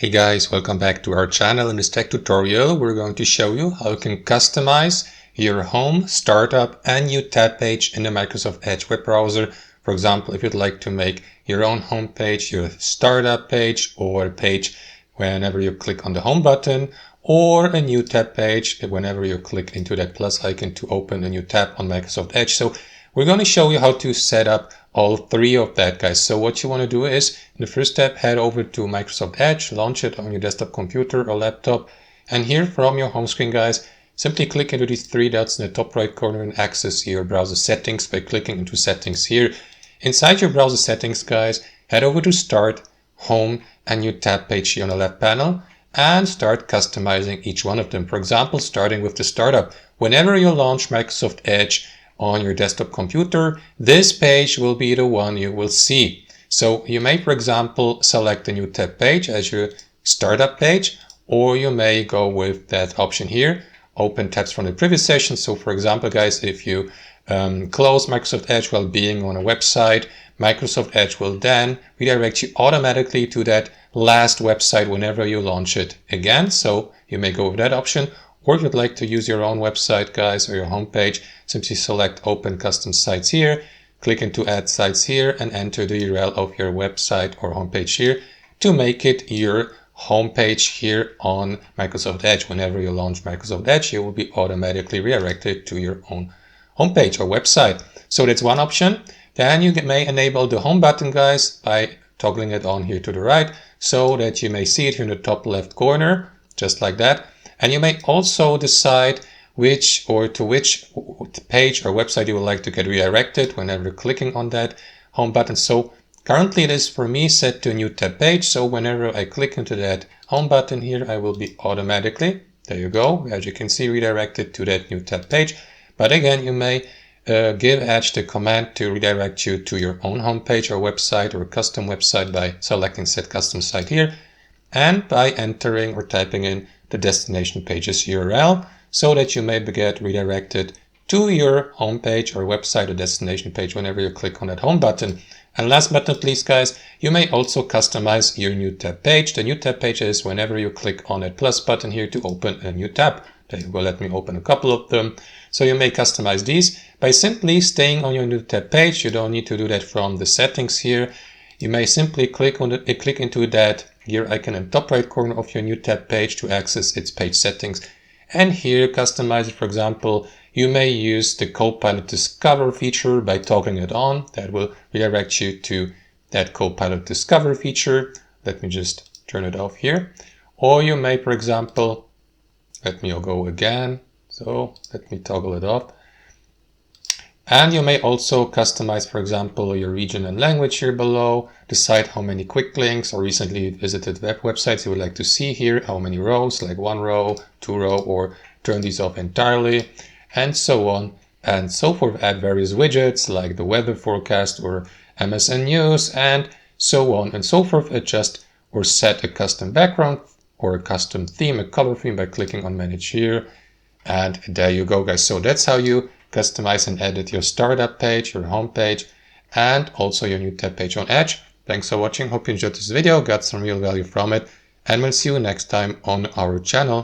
Hey guys, welcome back to our channel. In this tech tutorial, we're going to show you how you can customize your home, startup, and new tab page in the Microsoft Edge web browser. For example, if you'd like to make your own home page, your startup page, or a page whenever you click on the home button, or a new tab page whenever you click into that plus icon to open a new tab on Microsoft Edge. So we're going to show you how to set up all three of that, guys. So what you want to do is, in the first step, head over to Microsoft Edge, launch it on your desktop computer or laptop, and here from your home screen, guys, simply click into these three dots in the top right corner and access your browser settings by clicking into settings here. Inside your browser settings, guys, head over to Start, Home, and New Tab page here on the left panel, and start customizing each one of them. For example, starting with the startup. Whenever you launch Microsoft Edge on your desktop computer, this page will be the one you will see. So you may, for example, select the new tab page as your startup page, or you may go with that option here, open tabs from the previous session. So for example, guys, if you close Microsoft Edge while being on a website, Microsoft Edge will then redirect you automatically to that last website whenever you launch it again. So you may go with that option. Or if you'd like to use your own website, guys, or your homepage, simply select Open Custom Sites here, click into Add Sites here, and enter the URL of your website or homepage here to make it your homepage here on Microsoft Edge. Whenever you launch Microsoft Edge, you will be automatically redirected to your own homepage or website. So that's one option. Then you may enable the home button, guys, by toggling it on here to the right, so that you may see it here in the top left corner, just like that. And you may also decide which page or website you would like to get redirected whenever clicking on that home button. So currently it is for me set to a new tab page. So whenever I click into that home button here, I will be automatically, there you go, as you can see, redirected to that new tab page. But again, you may give Edge the command to redirect you to your own homepage or website or custom website by selecting Set Custom Site here and by entering or typing in the destination page's URL, so that you may get redirected to your homepage or website or destination page whenever you click on that home button. And last but not least, guys, you may also customize your new tab page. The new tab page is whenever you click on that plus button here to open a new tab. There you go, let me open a couple of them. So you may customize these by simply staying on your new tab page. You don't need to do that from the settings here. You may simply click into that gear icon in the top right corner of your new tab page to access its page settings. And here customize it. For example, you may use the Copilot Discover feature by toggling it on. That will redirect you to that Copilot Discover feature. Let me just turn it off here. Or you may, for example, let me go again. So let me toggle it off. And you may also customize, for example, your region and language here below, decide how many quick links or recently visited websites you would like to see here, how many rows, like 1 row, 2 row, or turn these off entirely, and so on and so forth. Add various widgets like the weather forecast or MSN News, and so on and so forth. Adjust or set a custom background or a custom theme, a color theme, by clicking on Manage here. And there you go, guys. So that's how you customize and edit your startup page, your home page, and also your new tab page on Edge. Thanks for watching. Hope you enjoyed this video, got some real value from it, and we'll see you next time on our channel.